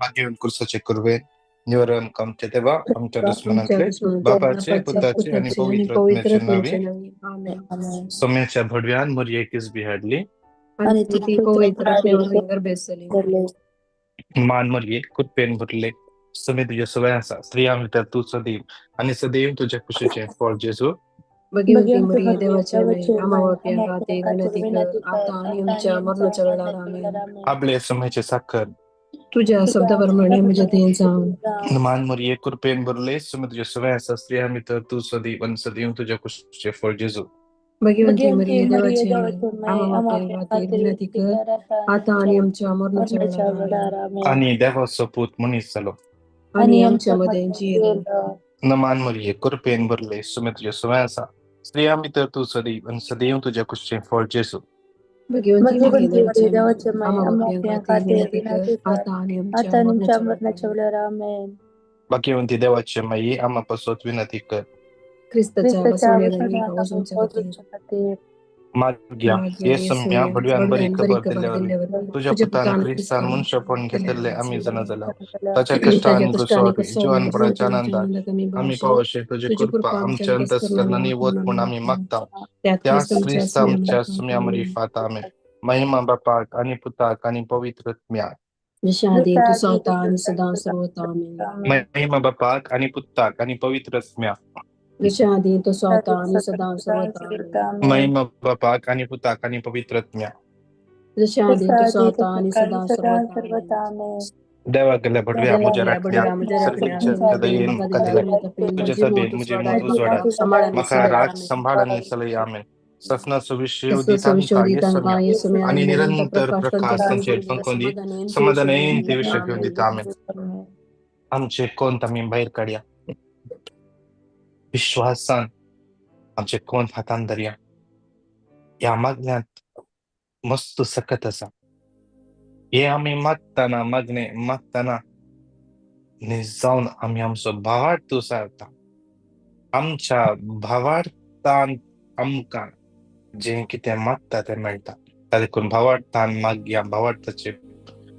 मागील kursaचे kurve निवारण आमच्या तेव्हा आमच्या आमच्या दुश्मनातले दुश्मनाचे बापाचे पुताचे आणि पवित्र आत्म्याचे नावे आमेन. सोम्याच्या भडव्यान मर एकच बिहाडली आणि ती पवित्र आत्म्यावर बेसली मान मर्ये कुत्पेन भरले समे तुझ्या सवय असा स्त्रिया तर तू सदैव आणि सदैव तुझ्या खुशीचे फळ जेजू बघिवंती मरी देवाचे आमावाप्या गाते विनती कर आता आणि आमच्या मरणाच्या वेळेला आमेन. आपले समयचे साखर तुझ्या शब्दाप्रमाणे म्हणजे त्यांचा मान मर्ये कुरपेन भरले समे तुझ्या सवय असा स्त्रिया तर तू सदैव आणि सदैव तुझ्या खुशीचे फळ जेजू भगवंती मरी देवाचे आमावाप्या गाते विनती कर आता आणि आमच्या मरणाच्या वेळेला आमेन. आणि देवा सपूत मनीस झालो आणि आमच्या मध्ये जीवन नमान मरिये कुरपेन भरले सुमे तुझ्या सवय असा स्त्रिया तर तू सदैव आणि सदैव तुझ्या खुशीचे फळ जेजू भगवंती मरी देवाचे आमावाप्या गाते विनती कर आता आणि आमच्या मरणाच्या वेळेला आमेन. भाग्यवंती देवाचे माई आम्हापासून विनंती कर ख्रिस्ताच्या बसवण्याच्या माग्या ये सम्या बडव्यान बरी खबर दिल्यावर तुझ्या पुतान ख्रिस्तान मनुष्यपण घेतले आम्ही जण झाला त्याच्या कष्टान घुसवली जीवनभराच्या आनंदात आम्ही पावशे तुझी कृपा आमच्या अंतस्करणाने वत पण आम्ही मागता त्या ख्रिस्त आमच्या सम्यामरी फात आमेन. महिमा बापाक आणि पुताक आणि पवित्र आत्म्याक निशादी तू स्वतः आणि सदा सर्वता आमेन. महिमा बापाक आणि पुताक आणि पवित्र आत्म्याक निशादी तो स्वतः आणि सदा सर्वता आमेन. महिमा बापाक आणि पुताक आणि पवित्र आत्म्याक निशादी तो स्वतः आणि सदा सर्वता आमेन. देवा गेल्या भडव्या मुझे राखल्या सर्वीच्या दयेन तुझे सभे मुझे मत उजवडा मका राग संभाळणे सलई आमेन. ससनाचं विषय उदितांका येसम्या आणि निरंतर प्रकाश त्यांचे पंकोंदी समाधान येईन ते विषय घेऊन देत आमेन. आमचे कोण आम्ही बाहेर काढूया विश्वासान आमचे कोण हातान धरया या मागण्यात मस्त सकत असा हे आम्ही मागताना जाऊन आम्ही आमचो भावार्थ तू सांगता आमच्या भावार्थान आमका जे कितें मागता ते मेळटा त्या देखून भावार्थान मागया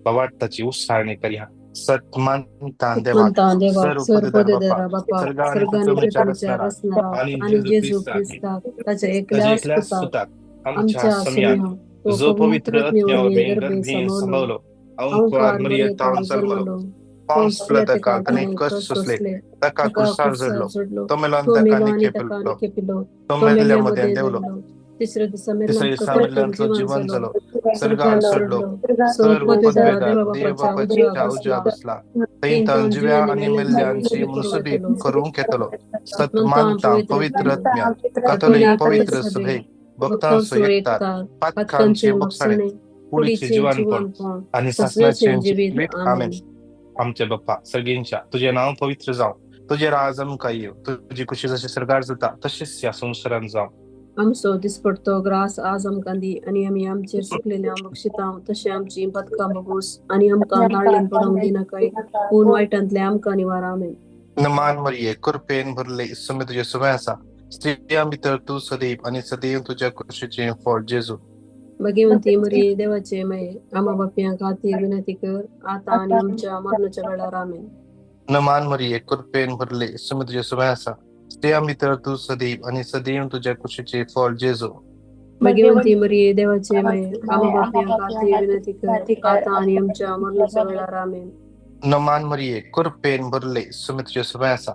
भावार्थाची उसाळणी करया सत्मानतान देवाक सर्वपदर बापा सर्गाने पृथ्वीच्या रचणारा आणि जेजू ख्रिस्ताक त्याच्या एकल्याच सुताक आमच्या सम्याक जो पवित्र आत्म्यावर गर्भे संभवलो अंकुर मरियतान जन्मलो पाऊस प्लतका तने कष्ट सोसले तका कुसार जडलो तो मेलांतकाने केपिलो तो मेल्यामध्ये देवलो तिसऱ्या दिवसा मेल्यांचो जीवन झालो सर्गार सोडलो सर्व पदवेदार देवाच्या उज्या बसला तैंतान जिव्या आणि मेल्यांची मुनसुबी करून घेतलो सत्मानता पवित्र आत्म्या कथोलिक पवित्र सभे भक्तांचो एकता पातकांचे बक्षणे पुढीचे जीवनपण आणि ससनाचे जीवित आमेन. आमचे बाप्पा सगळ्यांच्या तुझे नाव पवित्र जाव तुझे राज आमकां येव तुझी खुशी जशी सरकार जाता तशीच या संसारान जाव आमचो दिसपडतो ग्रास आज आमकां दी आणि आम्ही आमचेर चुकलेल्या बक्षिता तशें आमची बदकां बगूस आणि आमकां दाळेन पडोवंक दिनाकाय पूण वायटांतले आमकां निवार आमेन. नमान मरिये कृपेन भरले समे तुझे सवय आसा स्त्रिया भितर तू सदैव आणि सदैव तुझ्या खुशीचे फळ जेजू भगवंती मरी देवाचे माये आम्हा बापया खातीर विनंती कर आता आणि आमच्या मरणाच्या वेळार आमेन. नमान मरिये कृपेन भरले समे तुझे सवय आसा स्त्रिया भितर तू सदैव आणि सदैव तुझ्या खुशीचे फळ जेजू भगवंती मरी देवाचे माये आम्हा बापया खातीर विनंती कर आता आणि आमच्या मरणाच्या वेळार आमेन. नमान मरिये कृपेन भरले समे तुझे सवय आसा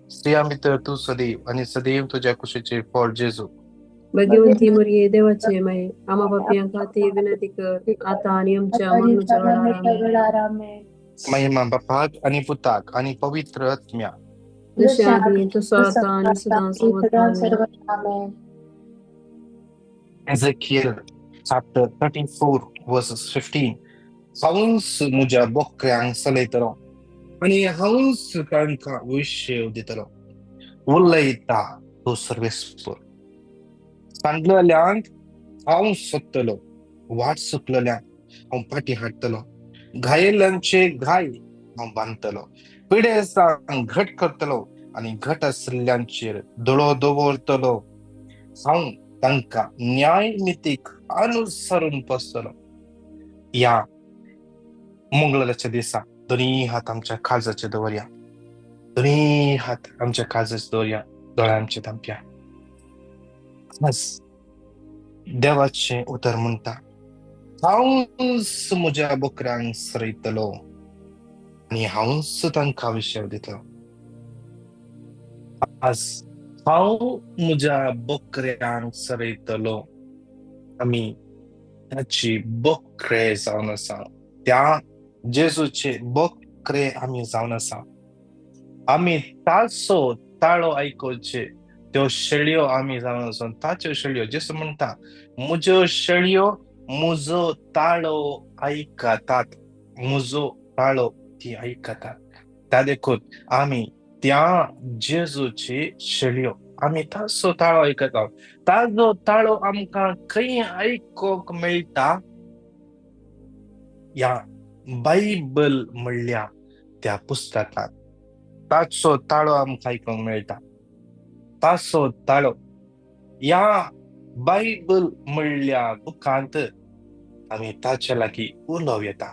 स्त्रिया भितर तू सदैव आणि सदैव तुझ्या खुशीचे फळ जेजू भगवंती मरी देवाचे माये आम्हा बापया खातीर विनंती कर आता आणि आमच्या मरणाच्या वेळार आमेन. महिमा बापाक आणि पुताक आणि पवित्र आत्म्या जसे आधी तसं आता आणि सदा सर्वथा आमेन. Ezekiel chapter 34 verses 15 हंस मुझ्या बोकऱ्यांक सलयतलो आणि हंस तांकां विशय दितलो उलयता तो सर्वेस्पर सांडलेल्यांक हांव सोदतलो वाट चुकलेल्यांक हांव फाटी हाडटलो घायेल्यांचे घाय हांव बांदतलो पिडेसांक घट करतलो आणि घट आशिल्ल्यांचेर दोळो दवरतलो हांव तांकां न्याय नितीक अनुसरून पोसतलो. या मंगळाच्या दिसा दोन्ही हात आमच्या काळजाचे दवरया. दोन्ही हात आमच्या काळजाचे दवरया. दोळ्या आमचे धांपया. आज देवाचे उतर म्हणता, हांवच म्हज्या बोकऱ्यांक सरयतलो आणि हांवच तांकां विशय दितलो. आज हांव म्हज्या बोकऱ्यांक सरयतलो. आमी त्याची बोकरे जावन आसा. त्या जेजूचे बोकरे आमी जावन आसा. आमी ताचो ताळो आयकोवचे त्यो शेळयो आमी जावन आसा. ताच्यो शेळयो जेसू म्हणटा, म्हज्यो शेळयो म्हजो ताळो आयकतात. म्हजो ताळो ती आयकतात. त्या देखून आमी त्या जेजूची शेळयो. आमी ताचो ताळो आयकता. ताजो ताळो आमकां खंय आयकोंक मेळटा? या बायबल म्हणल्या त्या पुस्तकात ताचो ताळो आमकां आयकोंक मेळटा. ताचो ताळो या बायबल म्हणल्या बुकांत आमी ताचे लागीं उलोव येता.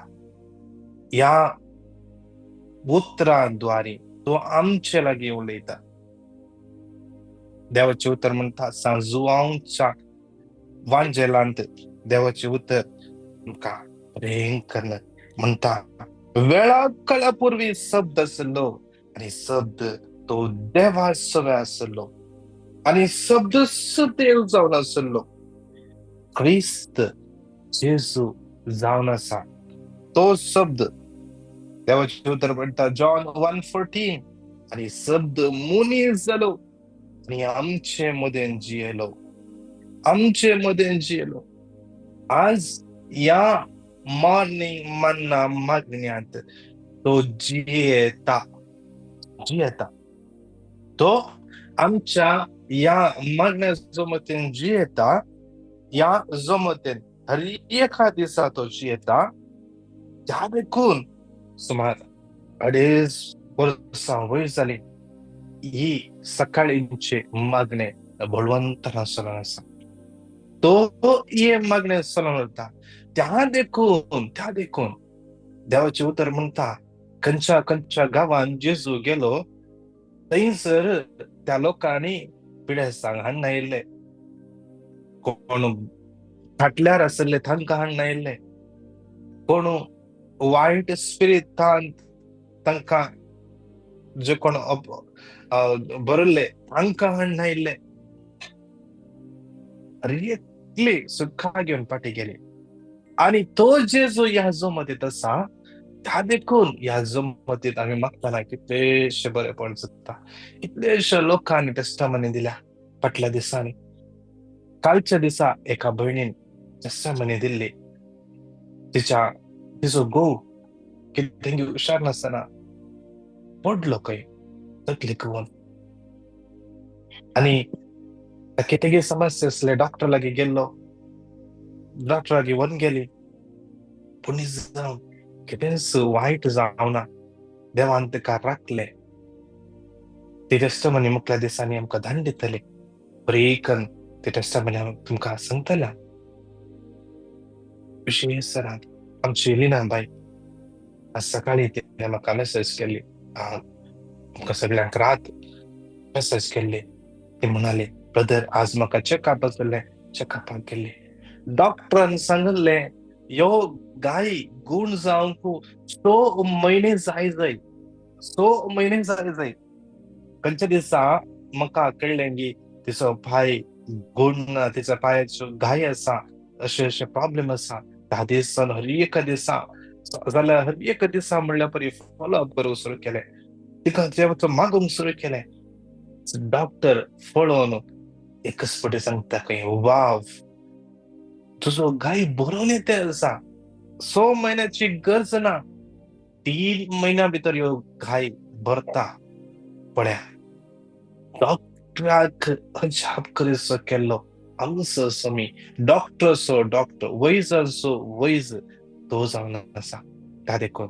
या उतरांद्वारे तो आमचे लागीं उलयता. देवाचे उतर म्हणटा, सांजुआंवच्या वांजेलांत देवाचे उतर आमकां भयंकर म्हणटा, वेळा काळापूर्वी शब्द आसलो आणि शब्द तो देवा सवे आसलो आणि शब्द देव जावन आसलो. क्रिस्त जेजू जावन आसा. तो शब्द देवाचे उतर म्हणटा जॉन 1:14, आणि शब्द मुनीस जालो आणि आमचे मदें जियेलो. आमचे मदें जियेलो. आज या मॉर्निंग मन्ना मागण्यांत तो जियेता. जियेता. तो आमच्या या मागण्या जमतेन जियेता. या जमतेन हर एका दिसा तो जियेता. त्या देखून सुमार 2.5 वर्सां वयर जाली ही सकाळींचे मागणे बळवंतान चलून आसा. तो हे मागणे चलून उरता. त्या देखून देवाचे उतर म्हणटा, खंयच्या गांवांत जेजू गेलो थंयसर त्या लोकांनी पिडेस्तांक हाडून आयिल्ले. कोण फाटल्यार आसले तांकां हाडून आयिल्ले. कोण वायट स्पिरिटान तांकां जे कोण बरयल्ले तांकां हाडून आयिल्ले. इतली सुखां घेवन फाटी गेले. आणि तो जेजू ह्या जमतीत आसा. त्या देखून ह्या जमतीत आमी मागताना कितलेशे बरेपण जाता. कितलेशे लोकांनी टेस्टमनी दिल्या फाटल्या दिसांनी. कालच्या दिसा एका भयणीन टेस्टमनी दिल्ली. तिचो घोव तेंगे हुशार नासतना पडलो खंय तकलीक घेवन. आणि कितें समस्या आसले. डॉक्टर लागीं गेल्लो. डॉक्टर लागीं व्हरून गेली. पूण जावन कितेंच वायट जावना. देवान तिका राखले. ती टेस्टमनी मुखल्या दिसांनी आमकां धाडून दितली. बरी करून ती टेस्टमनी तुमकां सांगतले. विशेश आमची लिना बाई आज सकाळी तिने म्हाका मेसेज केली. आमकां सगळ्यांक रात मेसेज केल्ली. ती म्हणाली, ब्रदर आज म्हाका चेकअप आसले. चेकअपाक गेल्ली. डॉक्टरान सांगले ह्यो गाय गूण जावंक 6 म्हयने जाय. 6 म्हयने जाय. खंयच्या दिसा म्हाका कळ्ळें की तिचो पाय गूण ना. तिच्या पायाच्यो गाय आसा. अशे प्रॉब्लेम आसा. 10 दिसान हर एका दिसा जाल्यार हर एका दिसा म्हणल्या परी फॉलोअप करूंक सुरू केलें. तिका देवाचो मागूंक सुरू केलें. डॉक्टर पळोवन एकच फावटी सांगता खंय, वाव तुजो गाय बरो नेते आसा. 6 म्हयन्याची गरज ना. 3 म्हयन्या भितर ह्यो गाय भरता. पळया डॉक्टराक अजाप करीसो केल्लो आमचो समी. डॉक्टर वैजाचो वैज तो जावन आसा. त्या देखून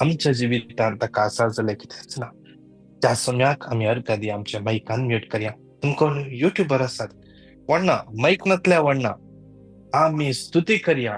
आमच्या जिवितांत ताका आसा जाल्यार कितेंच ना. त्या सम्याक आमी अर्घ दिया. आमच्या मायकान म्यूट करया. तुमकां युट्यूबर आसात वडना मायक नातल्या वडना आमी स्तुती करया.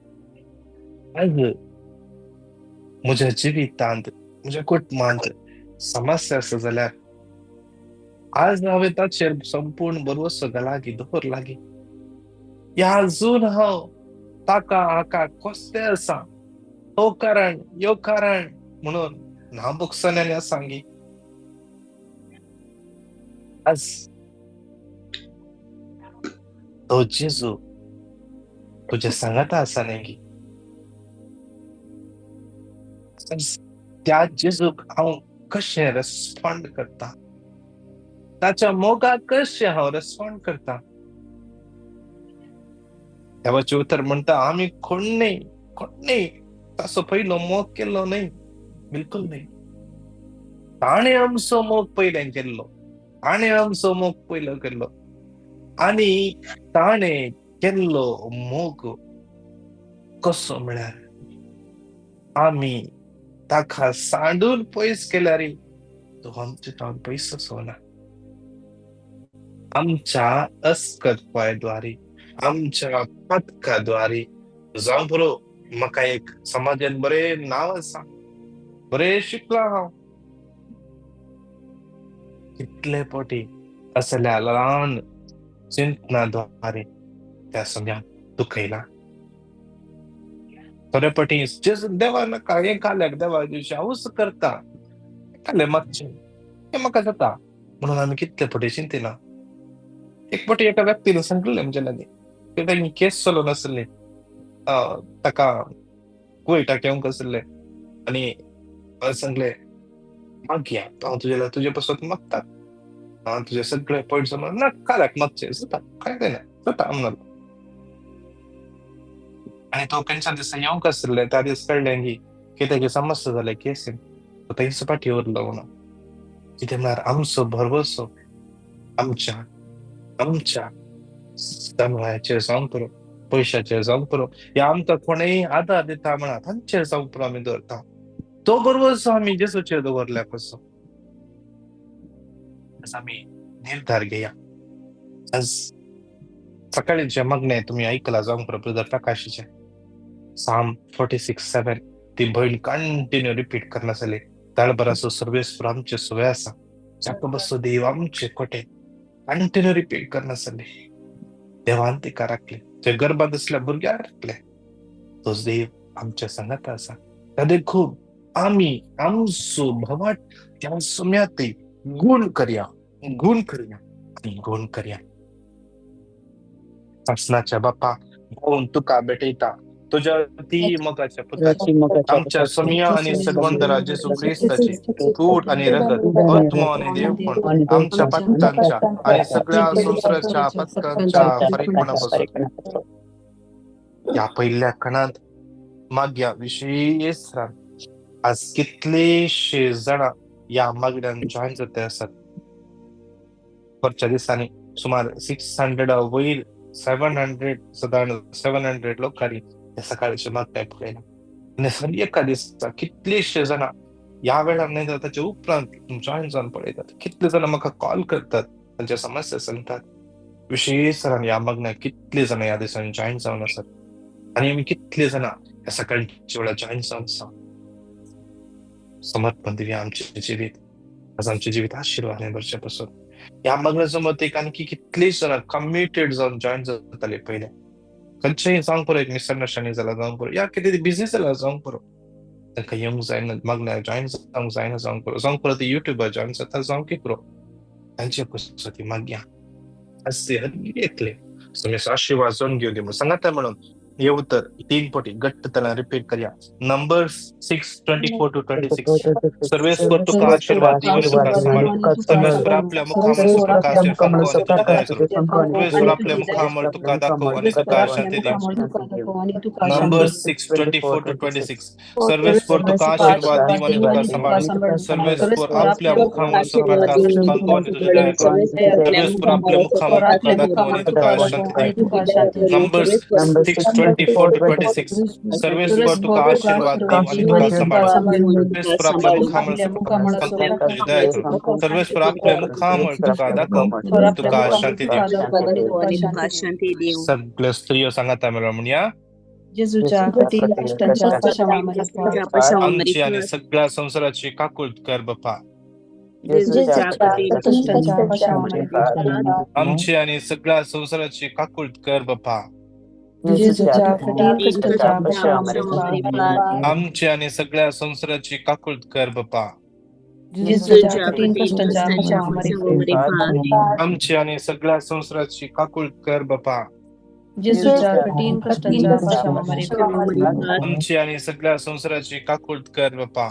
आज म्हज्या जिवितांत म्हज्या कुटुंबांत समस्या आसा जाल्यार आज हांवें ताचेर संपूर्ण भरवसो घालागी दवरला गी. ह्या अजून हांव ताका हाका कसलें आसा हो कारण यो कारण म्हणून नाबुकसाण्याने सांगी. आज तो जेजू तुझ्या सांगाता आसा न्ही. आज त्या जेजूक हांव कशें रेस्पॉन्ड करता, ताच्या मोगाक कशें हांव रेस्पॉन्ड करता. देवाचें उतर म्हणटा आमी कोणेय ताचो पयलो मोग केल्लो न्ही, बिलकुल न्ही. ताणें आमचो मोग पयलें केल्लो, ताणें आमचो मोग पयलो केल्लो आनी ताणें केल्लो मोग कसो म्हळ्यार आमी ताका सांडून पयस केल्यारय तो आमचे तोंड पयस सोना. आमच्या अस्कतपणाद्वारे आमच्या पथकाद्वारे जावं बरो म्हाका एक समाजान बरें नांव आसा, बरें शिकला हांव. कितले फावटी असल्या ल्हान चिंतनाद्वारे त्या समयाक दुखयला. थोडे फावटी देवा नाका हें काल्याक देवा हांवूच करता, काले मागचें हें म्हाका जाता म्हणून आमी कितले फावटी चिंतिना. एक फावटी एका व्यक्तीन सांगलेलें म्हणजे लागीं की ताणी केस चलोवन आसली, ताका कुयटाक येवंक आसलें आनी सांगलें मागया हांव तुजे पासून मागता, हांव तुजें सगळें पयट समज ना काल्याक मागचें जाता कांय जायना जाता म्हणून. आनी तो खंयच्या दिसा येवंक आसलें त्या दीस कळ्ळें की तेगे समस्या जालें केसीन, तो थंयच फाटी उरलो म्हणून. कितें म्हळ्यार आमचो भरवसो आमच्या समयाचेर जावं पुरो, पयशाचेर जावं पुरो, या आमकां कोणेय आदार दिता म्हणा तांचेर जावं पुरो आमी दवरता. तो भरवसो आमी जेजूचेर दवरल्यार कसो. आज आमी निर्धार घेया. आज सकाळी जे मागणें तुमी आयकला जावं पुरो ब्रदर प्रकाशाचें Psalm 46:7 ती भयण कंटिन्यू रिपीट करनासली. ताळभराचो सर्वेस्वर आमचे सुवे आसा, जाकोबाचो देव आमचे कोटे कंटिन्यू रिपीट करनासली. देवान तिका राखले, जे गर्भांत असल्या भुरग्याक राखले. तोच देव आमच्या संगत आसा. त्या देखून आमी आमचो भवाट त्या सुम्यातय गूण करया सासणाच्या बापा भाऊन तुका भेटयता तुझ्या ती मोगाच्या पुताची आमच्या सोमिया आणि सगवंतरा जेसू ख्रिस्ताची कूट आणि रगत आत्मा आणि देवपण आमच्या पत्तांच्या आणि सगळ्या संसाराच्या पत्कांच्या फरकपणापासून या पहिल्या कणात माग्या विशेष रान. आज कितलेशे जण या मागण्यान जॉईन जाते असतात. वरच्या दिसांनी सुमार 600 वयर 700 साधारण 700 लोकांनी या सकाळचे मागताय पळयला. आणि एका दिसा कितलेशे जण या वेळार नाही तर त्याच्या उपरांत जॉईन जाऊन पळयतात. कितले जण म्हाका कॉल करतात, त्यांच्या समस्या सांगतात. विशेष या मागण्याक कितले जण या दिसांनी जॉईन जावन आसात आणि आमी कितले जण या सकाळच्या वेळार जॉईन जावन आसा. समर्पण दिवया आमचे जिवीत. आज आमचे जिवीत आशिर्वादाने भरचे पासून या मागण्याचो मत एक आणखी कितलेच जण कमिटेड जावन जॉईन जाताले पहिले. खंयचेय जावंक पुरो, एक मिसअंडरस्टँडिंग जाला जावंक पुरो, या कितें बिझी जाला जावंक पुरो, तांकां येवंक जायना मागण्या जॉईन जावंक जायना जावंक पुरो ते युट्यूबर जॉईन जाता जावंक पुरो, तांचे पासून ती मागया. आज ते येतले तुम्ही आशीर्वाद जावन घेवन दे म्हणून सांगात. म्हणून येऊ तर 3 फावटी घट्ट त्याला रिपीट करया. नंबर्स 6:24-26 सर्वेस्वर तुका आशीर्वाद दिवन तुका सांभाळ. सर्वेस्वर आपल्या मुखामळ प्रकाश फडको आणि तुका दया करू. सर्वेस्वर आपल्या मुखामळ तुका दाखव आणि तुका शांती देव. नंबर्स 6:24-26 सर्वेस्वर तुका आशीर्वाद दिवन आणि तुका सांभाळ. सर्वेस्वर आपल्या मुखामळ प्रकाश फडको आणि तुका दया करू. सर्वेस्वर आपल्या मुखामळ तुका दाखव आणि तुका शांती देव. नंबर्स 6:24-26 सर्वेस्वर तुका आशीर्वाद दिव आणि तुका सांभाळ. सर्वेस्वर आपल्या मुखामळ तुझी दया करू. सर्वेस्वर आपल्या मुखामळ तुका दाखव तुका शांती देव. सगळ्या स्त्रियो सांगाता मला म्हणया जेजूच्या कठीण कष्टांच्या पाशावामध्ये फार आमची आणि सगळ्या संसाराची काकुळत कर बापा. जेजूच्या कठीण कष्टांच्या पाशावामध्ये फार आमची आणि सगळ्या संसाराची काकुळत कर बापा. जेजूच्या कठीण कष्टांच्या पाशावामध्ये फार आमची आणि सगळ्या संसाराची काकुळत कर बापा. जेजूच्या कठीण कष्टांच्या पाशावामध्ये फार आमची आणि सगळ्या संसाराची काकुळत कर बापा. जेजूच्या कठीण कष्टांच्या पाशावामध्ये फार आमची आणि सगळ्या संसाराची काकुळत कर बापा.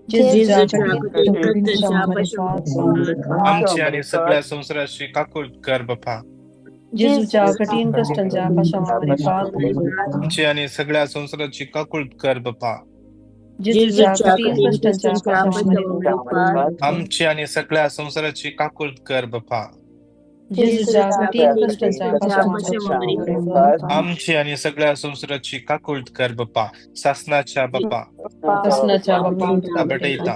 जेजूच्या कठीण कष्टांच्या पाशावामध्ये फार आमची आणि सगळ्या संसाराची काकुळत कर बापा. जेजूच्या कठीण कष्टांच्या पाशावामध्ये फार आमची आणि सगळ्या संसाराची काकुळत कर बापा. जेजूच्या कठीण कष्टांच्या पाशावामध्ये फार आमची आणि सगळ्या संसाराची काकुळत कर बापा. जेजूच्या कठीण कष्टांच्या पाशावामध्ये फार आमची आणि सगळ्या संसाराची काकुळत कर बापा. शासनाच्या बापा शासनाच्या बाबा बेटा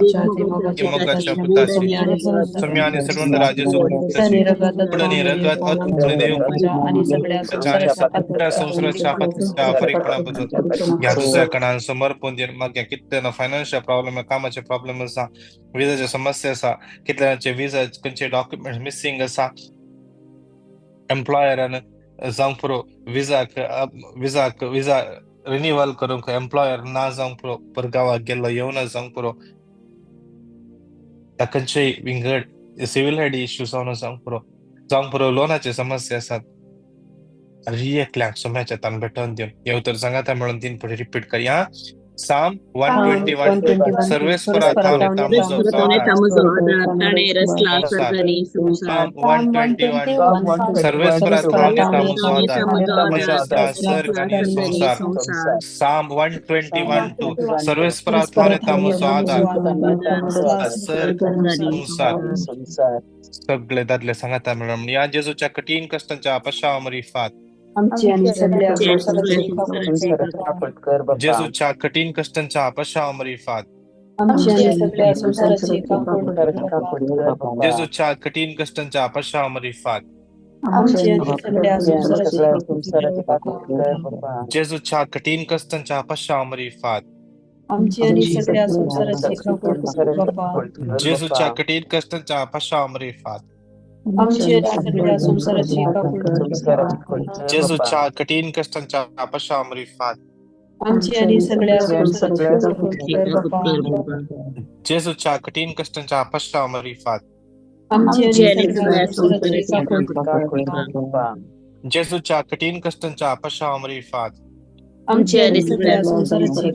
मोगाच्या पुताची तुम्ही आणि सर्व राजे पुढे रगत अतुळे देव आणि सगळ्या सगळ्या संसाराच्या आपत्तीच्या फरकपणाबद्दल या दुसऱ्या कणांना समर्पण देऊन मग या कितल्यानं फायनान्शियल प्रॉब्लेम कामाचे प्रॉब्लेम असा विजाच्या समस्या असा कितल्याचे विजा खंयचे डॉक्युमेंट मिसिंग असा एम्प्लॉयरानं जावंक पुरो विजा रिन्युअल करूंक एम्प्लॉयर ना जावंक पुरो परगावाक गेल्लो येवना जावंक पुरो खंयचे विंगड सिव्हिल हेड इश्यू जावंक पुरो लोनाचे समस्या आसात रिएक्टल्यांक सोम्याच्या तान भेटोवन दिवन हे उतर सांगाता मेळून तीन पुढे रिपीट करया. Psalm 121 सर्वेस्परा थावने तामुजो Psalm 121 सर्वेस्परा थावने तामुजो आधार सर्ग आणि संसार Psalm 121 सर्वेस्परा थावने तामुजो आधार सर्ग संसार सगळे दादले सांगाता मेळून या जेजूच्या कठीण कष्टांच्या पश्चामरी फात आमची आणि सगळ्या जेजूच्या कठीण कष्टांच्या पश्चामरी फात आमची आणि सगळ्या संसाराची जेजूच्या कठीण कष्टांच्या पश्चामरी फात आमची आणि सगळ्या जेजूच्या कठीण कष्टांच्या पश्चामरी फात आमची आणि सगळ्या संसाराची जेजूच्या कठीण कष्टांच्या पश्चामरी फात आमची आणि सगळ्या संसाराची जेजूच्या कठीण कष्टांच्या पश्चामरी फात आमची आणि सगळ्या जेजूच्या कठीण कष्टांच्या पश्चामरी फात आमची आणि सगळ्या जेजूच्या कठीण कष्टांच्या पश्चामरी फात आमची आणि सगळ्या संसाराची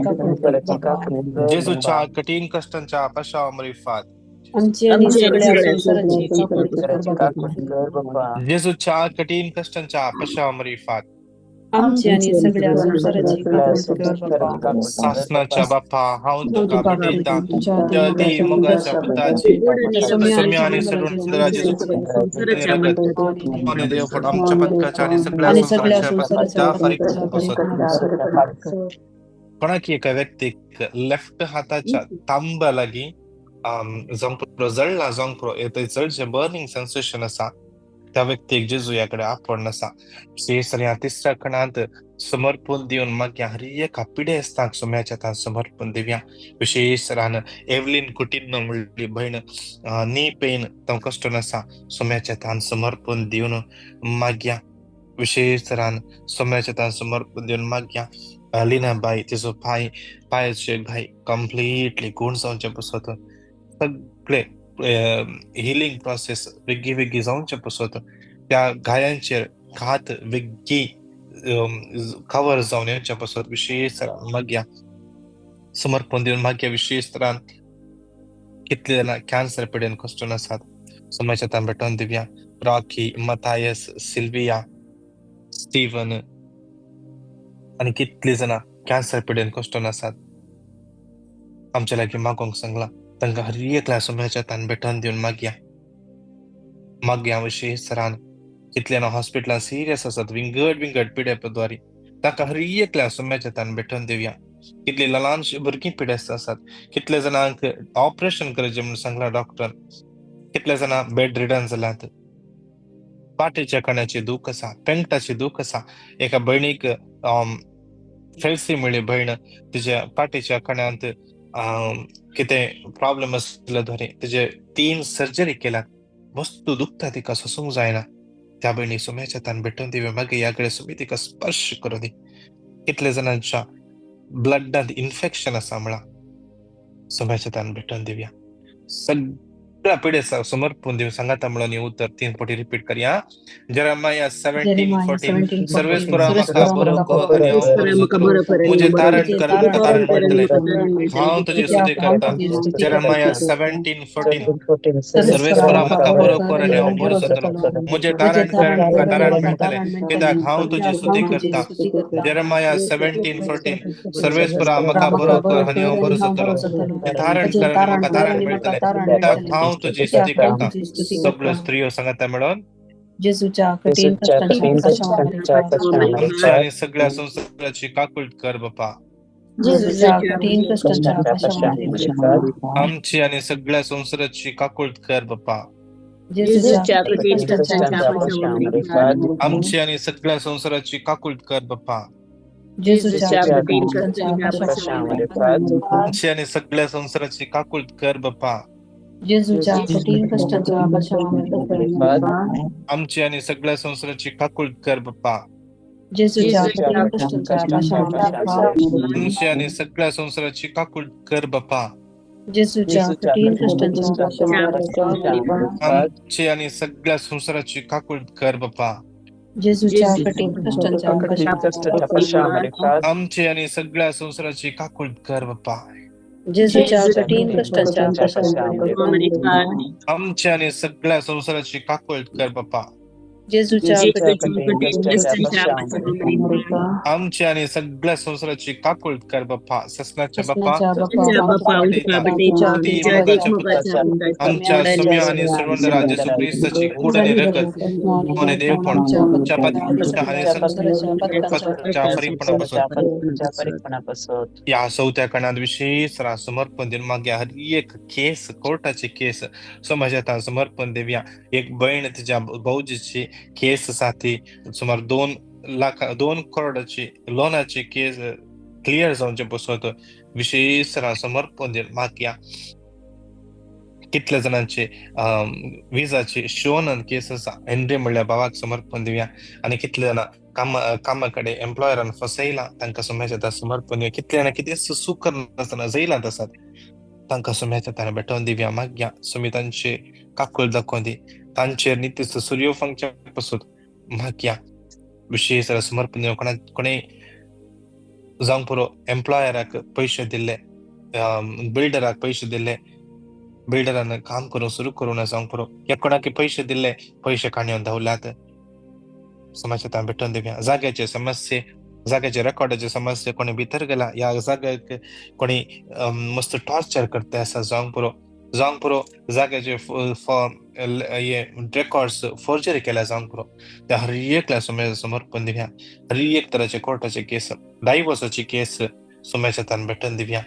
जेजूच्या कठीण कष्टांच्या पश्चामरी फात आमची आणि सगळ्या संसाराची जेजूच्या कठीण कष्टांच्या पश्चामरी फात आमची आणि सगळ्या संसाराची शासनाच्या बाप्पा हांव तुका भेटयता जदी मोगाच्या पुताची सम्या आणि सर्वराजे देव पण आमच्या पत्काच्या आणि सगळ्या संसाराच्या कोणाकी एका व्यक्तीक लेफ्ट हाताच्या तांब्या लागी जंपुरो जळला जंपुरो येते जळचे बर्निंग सेन्सेशन असा त्या व्यक्तीक जेजू याकडे आपण असा या तिसऱ्या खणांत समर्पण दिवन मग या हरी एका पिढेस्ताक सोम्याच्या तान समर्पण दिव्या विशेष रान एवलिन कुटीन म्हणली बहीण नी पेन तम कष्ट नसा सोम्याच्या तान समर्पण दिवन माग्या विशेष रान सोम्याच्या तान समर्पण दिवन माग्या लीनाबाई तिचो पायचे भाई कम्प्लिटली गुण जावचे पसत सगळे हिलिंग प्रोसेस वेगळी वेगळी जावचे पसत त्या गायांचेर घात वेगळी कवर जावन येवचे पसत विशेष माग्या समर्पण दिवन माग्या विशेष तरान कितले जाणां कॅन्सर पिडेन कश्टून आसात सोम्याच्या तान भेटोवन दिव्या रॉकी मथायस सिल्विया स्टीवन आणि कितली जाणां कॅन्सर पिडेन कश्टून आसात आमच्या लागीं मागोंक सांगला तांकां हर एकल्या सोम्याच्या तान भेटोवन दिवन माग्या विशेष तरान कितले जाणां हॉस्पिटलांत सिरियस आसात विंगड पिड्या द्वारे तांकां हर एकल्या सोम्याच्या तान भेटोवन दिवया कितली ल्हानशी भुरगीं पिडेस्त आसात कितले जाणांक ऑपरेशन करचें म्हणून सांगला डॉक्टर कितले जाणां बेड रिडन जाल्यात पाटेच्या कण्याचे दूख आसा पेंगटाचे दूख आसा एका भयणीक फेल्सी मिळली बहीण तिच्या पाठीच्या कण्यात किती प्रॉब्लेम असल्याद्वारे तिचे 3 सर्जरी केला. वस्तू दुखता ती कसं समजून जायना. त्या बहिणी सुम्याच्या तान भेटून दिवे मागे याकडे सुमी तिका स्पर्श करू दे. कितले जणांच्या ब्लडात इन्फेक्शन असा म्हणा सुम्याच्या तान भेटून दिव्या सगळ्या पिढीचा समर्पण देऊ सांगा म्हणून येऊ तर 3 पोटी रिपीट करूया. जरमाया 17:14 सर्वेस पुरा मका बरो को आणि मुझे तारण कर तारण भेटले हाँ तुझे स्तुती करता. जरमाया 17:14 सर्वेस पुरा मका बरो को आणि बरो सतलो मुझे तारण कर तारण भेटले कित्याक हांव तुझी स्तुती करता. जरमाया 17:14 सर्वेस पुरा मका बरो को आणि बरो सतलो तारण कर आणि मका तारण भेटले कित्याक हांव तुझी स्तुती करता. सगळ्या स्त्रियो सांगता मिळून जेजूच्या कठीण कष्टांच्या आमच्या आणि सगळ्या संसाराची काकुळत कर बापा. जेजूच्या कठीण कष्टांच्या आमची आणि सगळ्या संसाराची काकुळत कर बापा. जेजूच्या कठीण आमची आणि सगळ्या संसाराची काकुळत कर बापा. जेजूच्या आमची आणि सगळ्या संसाराची काकुळत कर बापा. जेजूच्या कठीण कष्टांच्या आमची आणि सगळ्या संसाराची काकुळत कर बापा. जेजूच्या कठीण कष्टांच्या आमची आणि सगळ्या संसाराची काकुळत कर बापा. जेजूच्या कठीण कष्टांच्या आमची आणि सगळ्या संसाराची काकुळत कर बापा. जेजूच्या कठीण कष्टांच्या आमची आणि सगळ्या संसाराची काकुळत कर बापा. जेजूच्या कठीण कष्टांच्या आमची आणि सगळ्या संसाराची काकुळत कर बापा. जेजूच्या आमची आणि सगळ्या संसाराची काकुळत कर बापा. ससनाच्या बापा आमच्या समय आणि सर्वंत राजेसु ख्रिस्ताची कूड आणि रगत होणे देवपण तुमच्या पत्नीच्या आणि सगळ्या फरीपणापासून या चौथ्या कणात विशेष समर्पण देऊन मागे हर एक केस कोर्टाची केस समाजात समर्पण देऊया. एक बहीण तिच्या भाऊजीची केस साठी सुमार 2 करोडाची लोनाची केस क्लिअर जाऊनचे बसवत विशेष समर्पण देऊन मागया. कितल्या जणांचे विजाचे शोनन केस असा हेनरी म्हणल्या भावाक समर्पण देऊया. आणि कितले जण कामाकडे एम्प्लॉयरान फसयला तांकां सुम्याच्या समर्पण देऊया. कितल्याना किती सुकर नसताना जैला तसात तांकां सुम्याच्या ताना भेटवून दिव्या मागया. सुमी तांचे काकुळ दाखवून दी तांचेर नित्य सूर्योफांच्या पासून मागया. विशेष समर्पण देऊया. कोणी जावंक पुरो एम्प्लॉयराक पैसे दिले बिल्डराक पैसे दिले बिल्डरान काम करून सुरू करून जावंक पुरो या कोणाक पैसे दिले पैसे काणयोन धावल्यात समाजात भेटून दिव्या. जाग्याचे समस्ये जाग्याचे रेकॉर्डाचे समस्ये कोणी भितर गेला या जाग्याक कोणी मस्त टॉर्चर करता असा जावंक पुरो जाग्याचे रेकॉर्ड्स फोर्जरी केल्या जावंक पुरो त्या हर एकल्या समर्पण दिव्या. हर एक तराचे कोर्टाचे केस डायव्हर्साची केस सुम्याच्या भेटून दिव्या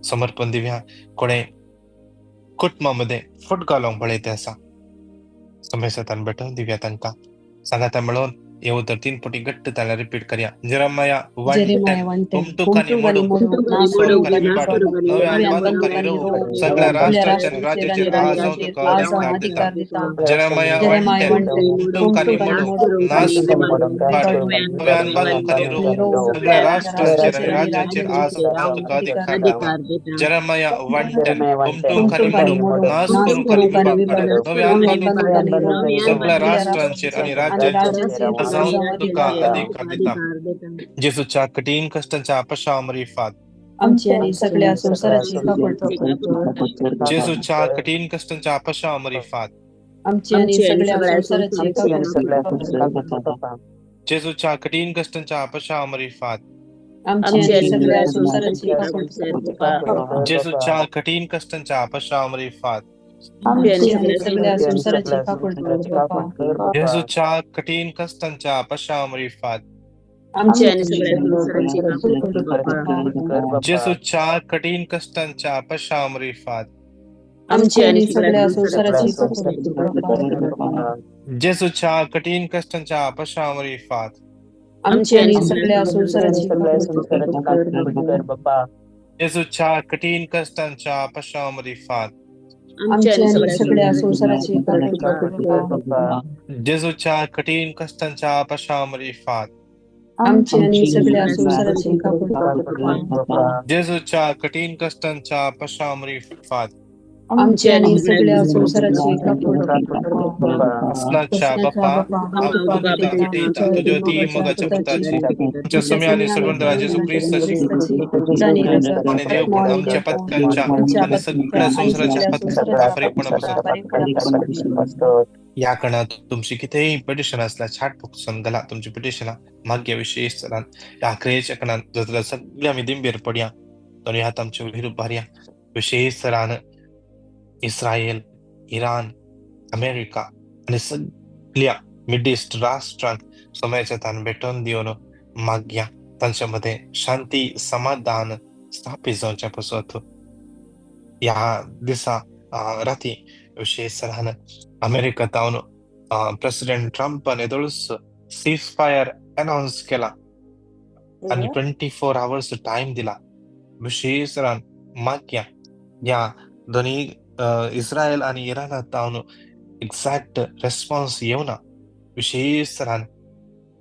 समर्पण दिव्या. कोणी कुटुंबामध्ये फूट घालूंक पळयते असा सुम्याच्या भेटून दिव्या तांकां सांगाता मिळून येऊ तर 3 पोटी घट्ट त्याला रिपीट करूया. जरमाया 1:10 तुमतुकानी मोडू नासुरुकानी पाडू नव्यान बांधूकानी रहू सगळ्या राष्ट्राचे राज्याचे राजांक अधिकार दिता. जरमाया 1:10 तुमतुकानी मोडू नासुरुकानी पाडू नव्यान बांधूकानी रहू सगळ्या राष्ट्राचे राज्याचे राजांक अधिकार दिता. जरमाया 1:10 तुमतुकानी मोडू नासुरुकानी पाडू नव्यान बांधूकानी रहू सगळ्या राष्ट्रांचे आणि राज्याचे जेसूच्या कठीण कष्टांच्या पश्चामरीफात आमची आणि सगळ्या संसाराची जेसूच्या कठीण कष्टांच्या पश्चामरीफात आमची आणि सगळ्या संसाराची जेसूच्या कठीण कष्टांच्या पश्चामरीफात आमची आणि सगळ्या संसाराची जेसूच्या कठीण कष्टांच्या पश्चामरीफात सगळ्या संसाराची जेसूच्या कठीण कष्टांच्या पश्चामरीफात जेसूच्या कठीण कष्टांच्या पश्चामरीफात आमची आणि सगळ्या संसाराची जेसूच्या कठीण कष्टांच्या पश्चामरीफात आमची आणि सगळ्या संसाराची काळजी कर बाप्पा. येशूच्या कठीण कष्टांच्या पश्चामध्ये फात. आमची आणि सगळ्या संसाराची काळजी कर बाप्पा. येशूच्या कठीण कष्टांच्या पश्चामध्ये फात. आमची आणि सगळ्या संसाराची काळजी कर बाप्पा. येशूच्या कठीण कष्टांच्या पश्चामध्ये फात. आमची आणि सगळ्या संसाराची काळजी कर बाप्पा. असनाच्या बाप्पा अवधूता पिता तुझ्या ती मगाच्या पुताची तुमच्या समय आणि सर्वंतरा येशू ख्रिस्ताची आणि देवपण आमच्या पथकांच्या आणि सगळ्या संसाराच्या पथकांच्या बारीकपणापासून या कणात तुमची कितीही पिटिशन असल्या छाट फुकसन गला तुमची पिटिशन माग्य विशेष सरान या क्रियेच्या कणात जर सगळ्या मी दिंबीर पड्या तर ह्यात आमच्या विरुद्ध भार्या विशेष सरान इस्रायल, इराण, अमेरिका आणि सगळ्या मिड ईस्ट राष्ट्रांत समयाच्या तान भेटून दिवन माग्या तांच्यामध्ये शांती समाधान स्थापित जावच्या पासून या दिसा राती विशेष सरान अमेरिका तावन प्रेसिडेंट ट्रम्पान येदोळूस सीज फायर अनाउन्स केला आणि 24 hours टाइम दिला विशेष सरान माग्या या दोन्ही इस्रायल आणि इराणात तावन एक्झॅक्ट रेस्पॉन्स येऊना विशेष सरान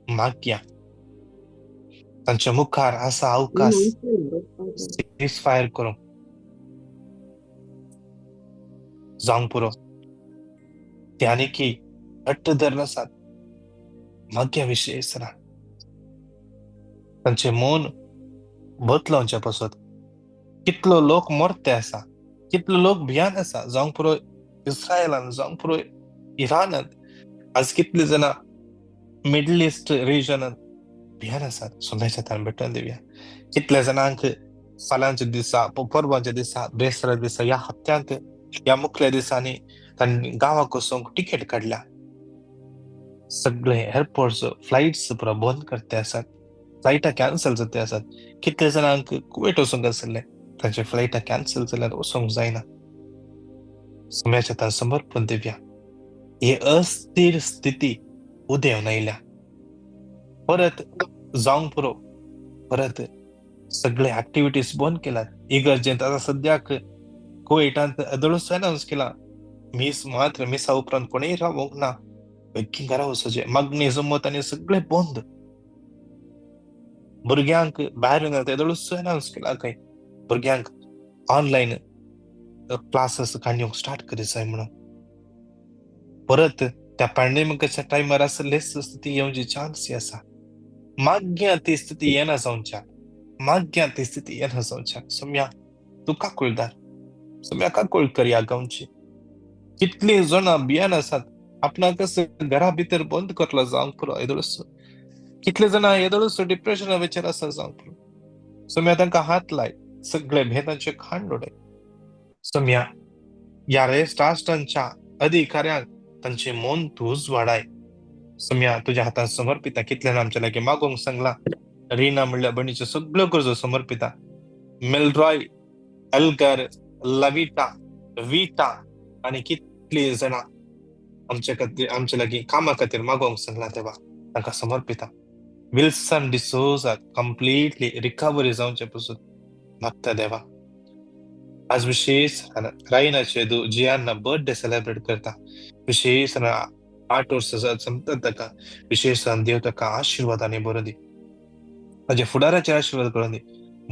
माग्या तांच्या मुखार असा अवकाश सीज फायर करून जावंक पुरो त्याने की घट्ट धर नसात माग्या विशेष सरान तांचे मौन बदलावच्या पासून कितलो लोक मरते असा कितलो लोक भियान असा जावंक पुरो इस्रायलान जावंक पुरो इराणात आज कितले जना मिडल ईस्ट रिजनात भियान असतात सोम्याच्या तान भेटून देऊया कितल्या जणांक फाल्यांच्या दिसा परवांच्या दिसा बेसरा दिसा या हप्त्यांत या मुखल्या दिसांनी तांणी गावाक वचूंक तिकेट काढल्या सगळे एअरपोर्ट्स फ्लाइट्स पुरा बंद करते असतात फ्लाइटा कॅन्सल जाते असतात कितले जणांक कुवेट वचूंक आसले तांचे फ्लाइटा कॅन्सल जाल्यार वचूंक जायना सोम्याच्या तान समर्पण दिवया ही अस्थिर स्थिती उदेवन आयल्या परत जावंक पुरो परत सगळे ऍक्टिव्हिटीज बंद केल्यात इगर्जेंत आता सद्याक कुवेटांत येदोळूस अनाउन्स केला मिसा उपरांत कोणीय रावंक ना बेगीन घरा वचचें मागणी जमत आनी सगळे बंद भुरग्यांक भायर येनात येदोळूस अनाउन्स केला काय भुरग्यांक ऑनलायन क्लासेस काडूंक स्टार्ट करीत जाय म्हणून परत त्या पॅन्डेमिकाच्या टायमार असलेच स्थिती येवची चान्स आसा माग्या ती स्थिती येना जावच्या माग्या ती स्थिती येना जावच्या सोम्या तू का कुळदार सोम्या का कुळ करया गावची कितली जणां भियान आसात आपणाक घरा भितर बंद करला जावंक पुरो येदोळूस कितले जणां येदोळूस डिप्रेशना भितर आसा जावंक पुरो सोम्या तांकां हात लाय सगळे भेदांचे खांड उडय सोम्या या राष्ट्रांच्या अधिकाऱ्यांक तांचे मौन तू उजवाडाय सोम्या तुझ्या हातांत समर्पिता कितल्यान आमच्या लागीं मागोंक सांगला रीना म्हणल्या बणीच्यो सगळ्यो गरजो समर्पिता मेलरॉय एल्गर लविटा विटा आणि कितली जणां आमच्या लागीं कामा खातीर मागोंक सांगला तेव्हा तांकां समर्पिता विल्सन डिसोजा कंप्लीटली रिकवरी जावचे पासून मागता देवा आज विशेष रायना चेदू जियांना बर्थडे सेलिब्रेट करता विशेष 8 वर्सां संपतात ताका विशेष देव ताका आशिर्वादाने बरो दी ताजे फुडाराचे आशिर्वाद करून दी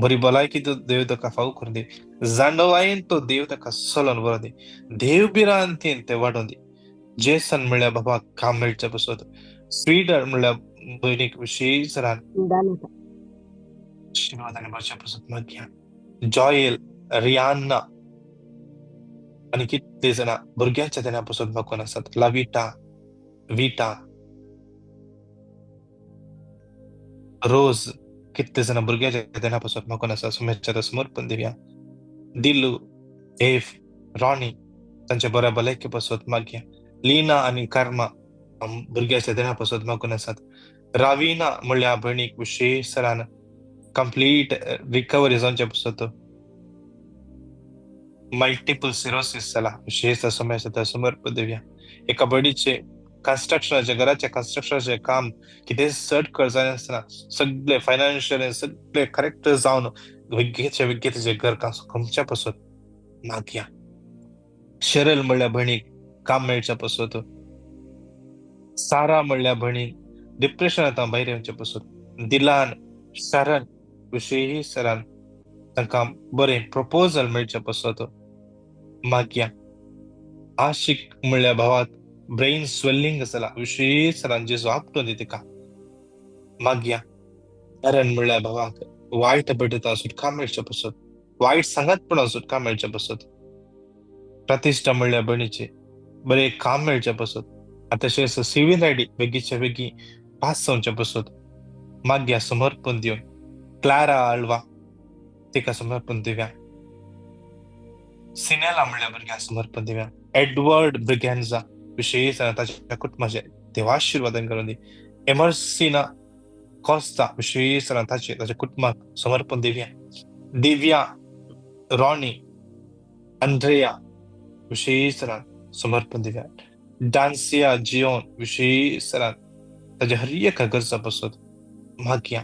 बरी भलायकी तो देव ताका फावो करून दी जाणवायेन तो देव ताका चलोन बरो दी देव बिरांतीन ते वाडोवन दी जेसन म्हणल्यार बाबा काम मेळच्या पासून स्वीडर म्हणल्यार भयणीक विशेष आशिर्वादाने बरच्या पासून मागया जॉयल रियान्ना आणि कितले जणां भुरग्यांच्या दिनापासून मागून आसात लाविटा विटा रोज कितले जणां भुरग्यांच्या दिनापासून मागून आसा सोम्याच्या समर्पण दिवया दिलू एफ रॉनी तांच्या बऱ्या भलायकी पासून मागया लीना आणि कर्मा भुरग्याच्या दिनापासून मागून आसात राविना म्हणल्या भयणीक विशेष सरान कंप्लीट रिकवरी जावच्या पासून मल्टिपल सिरोसिस जाला विशेष समयाच्या समर्पण दिवया एका बडीचे कन्स्ट्रक्शनाचे घराच्या कन्स्ट्रक्शनाचे काम कितें चड खर्च जायनासतना सगळे फायनान्शियल सगळे करेक्ट जावन वेगळेचे तेजे घर खंयच्या पासून मागया. शेरल म्हणल्या भयणीक काम मेळच्या पासून, सारा म्हणल्या भयणीक डिप्रेशनांतल्यान भायर येवचे पासून, दिलान शरण विशयी सरान तांकां बरें प्रपोजल मेळचे पासून मागया. आशिक म्हणल्या भावाक ब्रेन स्वेलिंग जाला विशयी सरान जेजू आपटून दी तिका मागया. कारण म्हणल्या भावाक वायट पडटा सुटका मेळचे पासून, वायट सांगतपणां सुटका मेळचे पासून, प्रतिश्ठा म्हणल्या भयणीची बरें काम मेळचे पासून, तशेंच सिव्हील आयडी बेगीच्या बेगी पास जावचे पासून मागया. समर्पण दिवन क्लारा आल्वा तिका समर्पण दिव्या. सिनेला म्हणल्या भुरग्याक समर्पण दिव्या. एडवर्ड ब्रिगॅन्झा विशयी ताच्या कुटुंबाचे देव आशीर्वादन करून दी. एमर्सिना कॉस्ता विशयी ताच्या कुटुंबाक समर्पण दिव्या. दिव्या रॉनी अंड्रेया विशयी समर्पण दिव्या. डान्सिया जिओन विशयी ताच्या हर एका गरजा पासून मागया.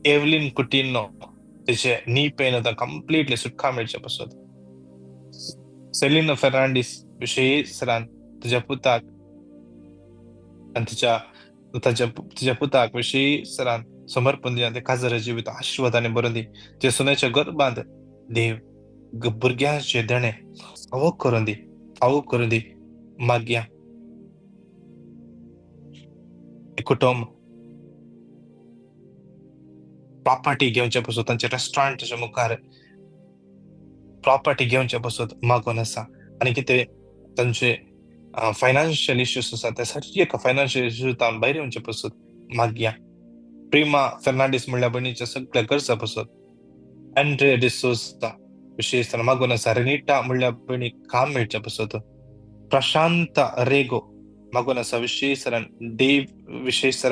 एव्हलिन कुटिनो तिचे नी पेन कंप्लीटली सुटका मेळचे पासून, सेलिना फेर्नांडीस विशयी तुझ्या पुताक आणि तिच्या पुताक विशयी समर्पण दिया. ते काजर जिवीत आशीर्वादाने बरोवन दी. जे सुनेच्या गर्भांत देव भुरग्यांचे देणे फावो करून दी मागया. कुटुंब प्रॉपर्टी घेवचे पासून तांचे रेस्टॉरंटाच्या मुखार प्रॉपर्टी घेवचे पासून मागून आसा. आनी कितें तांचे फायनान्शियल इश्यूज आसा ते सारके फायनान्शियल इश्यूजांतल्यान भायर येवचे पासून मागया. प्रिमा फेर्नांडीस म्हणल्या भयणीच्या सगळ्या गरजा पासून एंड्रे डिसोजा विशेष मागून आसा. रेनिटा म्हणल्या भयणीक काम मेळचे पासून प्रशांत रेगो मागून आसा. विशेष देव विशेष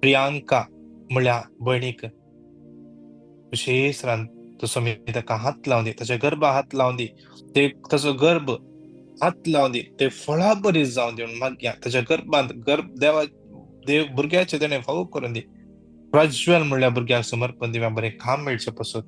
प्रियांका म्हणल्या भयणीक विशेष तुमी ताका हात लावन दी. ताच्या गर्भा हात लावन दी. ते ताचो गर्भ हात लावन दी. ते फळां बरी जावन दिवन मागया. ताच्या गर्भांत देव भुरग्याचे तेणे फावो करून दी. प्रज्वल म्हणल्या भुरग्याक समर्पण दिव्या. बरें काम मेळचे पासून.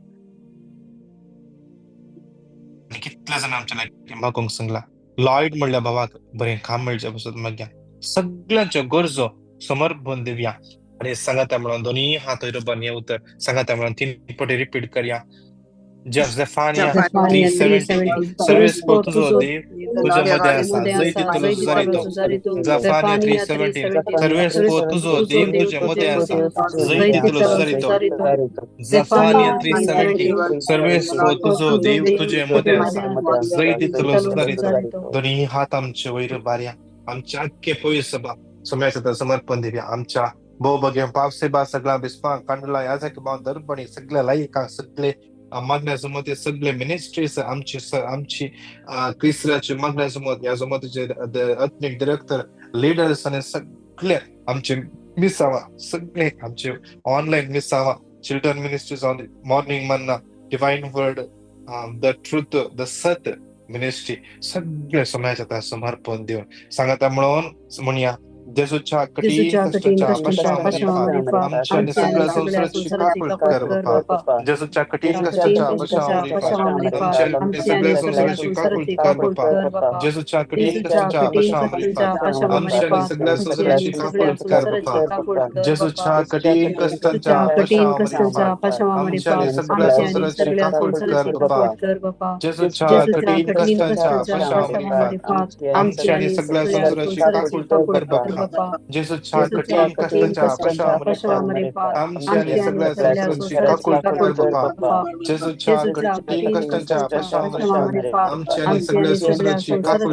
कितले जाण आमच्या लागीं मागोंक सांगला. लॉयड म्हणल्या भावाक बरें काम मेळचे पासून मागया. सगळ्यांच्यो गरजो समर्पण दिव्या. आणि सांगाता म्हणून दोन्ही हात वयर हे उतर सांगाता म्हणून 3 पटी रिपीट करया. Zephaniah 3:17 सर्वेस तुझो देव तुझ्या मध्ये आसा. जैती तुलो सुजारितो. Zephaniah 3:17 सर्वेस तुझो देव तुझ्या मध्ये आसा. जैती तुलो सुजारितो. Zephaniah 3:17 सर्वेस तुझो देव तुझ्या मध्ये आसा. जैती तुलो सुजारितो. दोन्ही हात आमचे वयर बार्या. आमच्या अख्खे पवित्र सभा समयाचं समर्पण दिव्या. आमच्या भोव बघे पावसेबा सगळा बिस्पा कांडला याचा बाव दरपणी सगळ्या लायका सगळे मागण्यासमोर सगळे मिनिस्ट्रीज आमची क्रिस्त्राची मागण्यासमोर या समोरचे आत्मिक डिरेक्टर लीडर्स आणि सगळे आमचे मिसावा. सगळे आमचे online मिसावा. Children ministries on morning Manna divine word the truth the सत मिनिस्ट्री सगळे समयाच्या समर्पण देऊन सांगता म्हणूया. जेजूच्या कठीण कष्टाच्या पश्चामध्ये आमच्या सगळ्या संसाराची कापड कर बाप्पा. जेजूच्या कठीण कष्टाच्या पश्चामध्ये आमच्या सगळ्या संसाराची कापड कर बाप्पा. जेजूच्या कठीण कष्टाच्या पश्चामध्ये आमच्या सगळ्या संसाराची कापड कर बाप्पा. जेजूच्या कठीण कष्टाच्या पश्चामध्ये आमच्या सगळ्या संसाराची कापड कर बाप्पा. जेजूच्या कठीण कष्टाच्या पश्चामध्ये आमच्या सगळ्या संसाराची कापड कर बाप्पा. जेजूच्या कठीण कष्टाच्या पश्चामध्ये आमच्या सगळ्या संसाराची कापड कर बाप्पा. जेजूच्या कठीण कष्टाच्या पश्चामध्ये आमच्या सगळ्या संसाराची कापड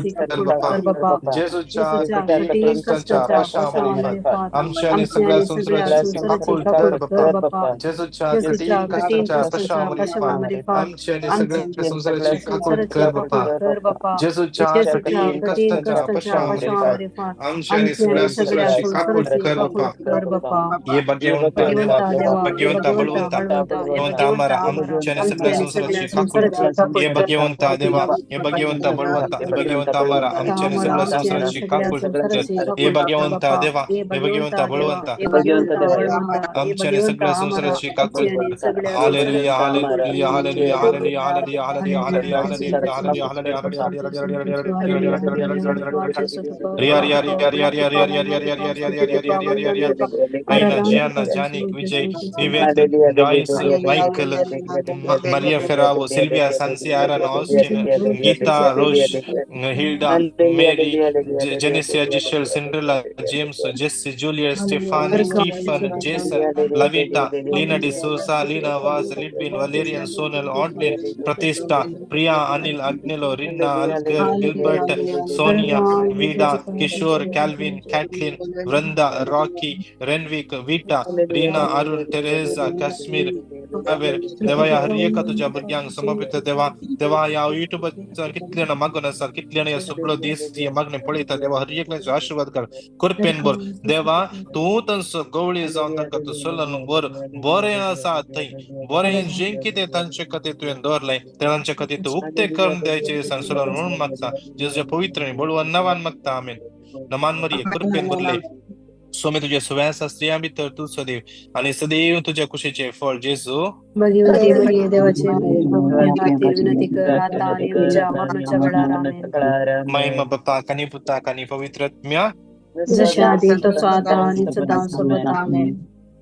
कर बाप्पा. जेजूच्या कठीण कष्टाच्या पश्चामध्ये आमच्या सगळ्या संसाराची कापड कर बाप्पा. जेजूच्या कठीण कष्टाच्या पश्चामध्ये आमच्या सगळ्या संसाराची कापड कर बाप्पा. जेजूच्या कठीण कष्टाच्या पश्चामध्ये आमच्या सगळ्या सुसराची काकूट कर बापा कर बापा ये भाग्यवंता देवा भगवंता देवा भाग्यवंता बळवंता बळवंता आम्हाला आमच्या आणि सगळ्या संसाराची काकूट ये भाग्यवंता देवा हे भाग्यवंता बळवंता हे भाग्यवंता आम्हाला आमच्या आणि सगळ्या संसाराची काकूट ये भाग्यवंता देवा हे भाग्यवंता बळवंता आमच्या आणि सगळ्या संसाराची काकूट hallelujah hallelujah hallelujah hallelujah hallelujah hallelujah hallelujah hallelujah hallelujah hallelujah रिया रिया रिया रिया रिया रिया रिया रिया रिया रिया रिया रिया रिया रिया रिया रिया Aina, Gianna, Janik, Vijay, Vivek, Joyce, Michael, Maria Ferraro, Silvia, Sansi, Aaron, Austin, Geeta, Roche, Hilda, Mary, Genesia, Giselle, Cinderella, James, Jesse, Julia, Stephen, Jason, Lavita, Lina D'Souza, Lina Vaz, Lidwin, Valerian, Sonal, Audlin, Pratista, Priya, Anil, Agnelo, Rinna, Algar, Gilbert, Sonia, Vida, Kishore, Calvin, Kathleen, Vranda, Rocky, Renvik, Vita, Rina, Arun, Teresa, Kashmir, Aver, देवा या हर एका तुझ्या भुरग्यांक समर्पित देवा देवा या युट्यूबचा कितले ना मागून आसा कितले या सगळो देश मागणे पळयता देवा हर एकल्याचो आशीर्वाद कर कुरपेन बोर देवा तूं तंस गवळी जावन तांकां तूं सोलन वर बरें आसा थंय बरें जें कितें तांचे खातीर तुवें दवरलें तांचे खातीर तूं उक्ते कर्म द्यायचे संसोलन म्हणून मागता जेजूच्या पवित्र आनी बळवंत नांवान मागता आमेन नमान मरिये कुरपेन भरले सोमे तुझ्या सुवास स्त्रियां भितर तू सदैव आणि सदैव तुझ्या कुशीचे फळ जेजू भगवंती मरिये देवाचे खातीर विनंती कर आता आणि आमच्या मरणाच्या वेळार आमेन महिमा बाप्पा कानी पुता कानी पवित्रत्म्या जशा आधी तसो आता आणि सदा सर्वदा आमेन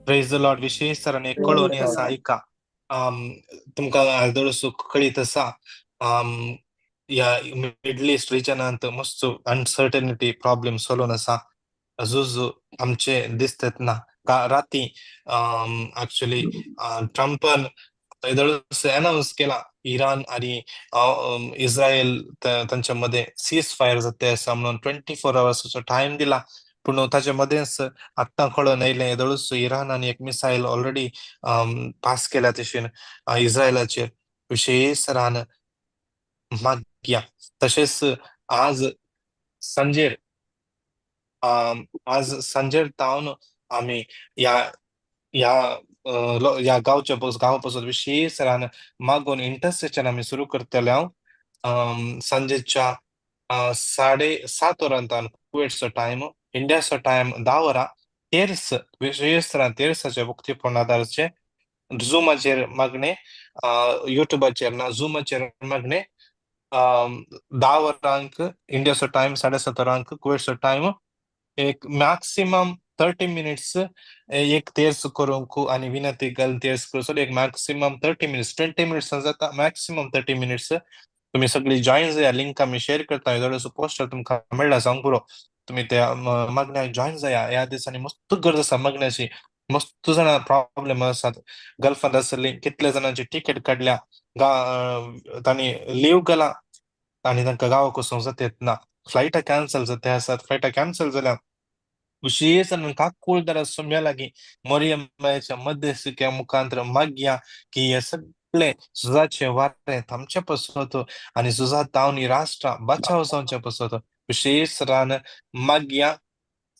प्रेज द लॉर्ड विशेष तराने कळोनी आसा ऐका तुमकां आदळसो कळीत आसा या मिडल ईस्ट रिजनांत मस्त अनसर्टनिटी प्रॉब्लेम सोलोन आसा झुजू आमचे दिसतात ना राती ऍक्च्युअली ट्रम्पान अनाउन्स केला इराण आणि इस्रायल त्यांच्या मध्ये सीज फायर जाते असा म्हणून 24 hours टाइम दिला पूण ताच्या मध्येच आत्ता कळून येयलें येदळूच इराणान एक मिसायल ऑलरेडी पास केल्या तशें इस्रायलाचेर विशेष रान मागया तशेंच आज सांजेर तावन आम्ही या गांवच्या गांवापासून विशेष रान मागून इंटरसेशन आम्ही सुरू करतले सांजेच्या 7:30 वरांतान कुवेटचो टाइम इंडियाचो टाइम 10 वरां तेर्स विशेष रान तेर्साचे मुक्तीपणादारचे झुमाचेर मागणे युट्यूबाचेर ना झुमाचेर मागणे 10 वरांक इंडियाचो टाइम 7:30 वरांक कुवेटचो टाइम एक मॅक्सिमम 30 minutes एक तेर्स करूंक आणि विनंती घालून तेर्स करूं एक मॅक्सिमम 30 minutes 20 minutes जाता मॅक्सिमम 30 minutes तुम्ही सगळी जॉईन जाया लिंक आम्ही शेअर करता थोडंसं पोस्टर तुमकां मेळ्ळा सांग पुरो तुम्ही त्या मागण्याक जॉईन जाया ह्या दिसांनी मस्त गरज आसा मागण्याची मस्त जाणां प्रॉब्लेम आसात गल्फांत आसली कितले जाणांची तिकेट काडल्या तांणी लीव घाला आणि तांकां गांवाक वचूंक जाता ना फ्लायटां कॅन्सल जाता आसात फ्लायटां कॅन्सल जाल्या विशेष काकूळ दर सोम्या लागी मोरियमाच्या मध्यस्थीच्या मुखांतर मागया की हे सगळे झुजाचे वारे थांबचे पसत आणि झुजात तावनी राष्ट्र बचाव जावचे पसत विशेष रान मागया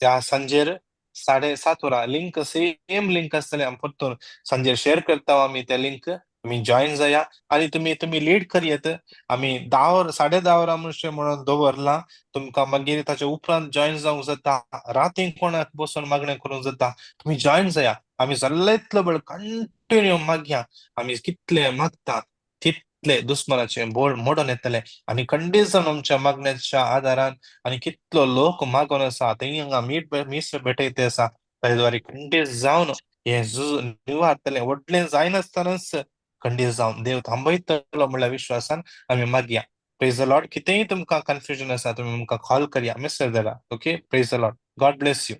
त्या सांजेर 7:30 वरां लिंक सेम लिंक आसतले परतून सांजेर शेअर करता आम्ही त्या लिंक तुम्ही जॉईन जाया आणि तुम्ही लीड करियेत आम्ही 10:30 वरां म्हणून दवरला तुमकां मागीर ताच्या उपरांत जॉईन जावंक जाता राती कोणाक बसून मागणें करूंक जाता तुम्ही जॉईन जाया आम्ही जाल्लो इतलो वेळ कंटिन्यू मागया आम्ही कितले मागता तितले दुस्मनाचे बोल मोडून येतले आणि खंडीत जावन आमच्या मागण्याच्या आदारान आणि कितलो लोक मागून आसा थंय हांगा मीस भेटयते आसा ताचे द्वारे खंडीत जावन हे निवारतले व्हडलें जायनासतनाच खंडीत जावन देव थांबयतलो म्हणल्यार विश्वासान आम्ही मागया प्रेज द लॉर्ड कितेंय तुमकां कन्फ्युजन आसा तुम्ही आमकां कॉल करया मेसेज धाडा okay praise the Lord God bless you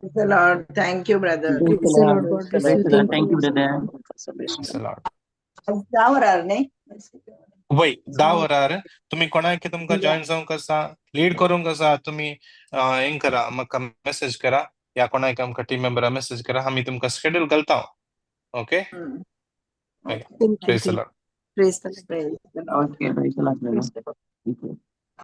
Praise the Lord. Thank you, brother. Praise the Lord, God bless you. Thank you. Praise the Lord जावरार न्ही वय 10 वरार तुम्ही कोणाक तुमकां जॉईन जावंक आसा लीड करूंक आसा तुम्ही हें करा म्हाका मेसेज करा या कोणाक आमकां टीम मेंबराक मेसेज करा आमी तुमकां शेड्यूल घालता okay praise the Lord Praise the Lord. Okay, praise the Lord.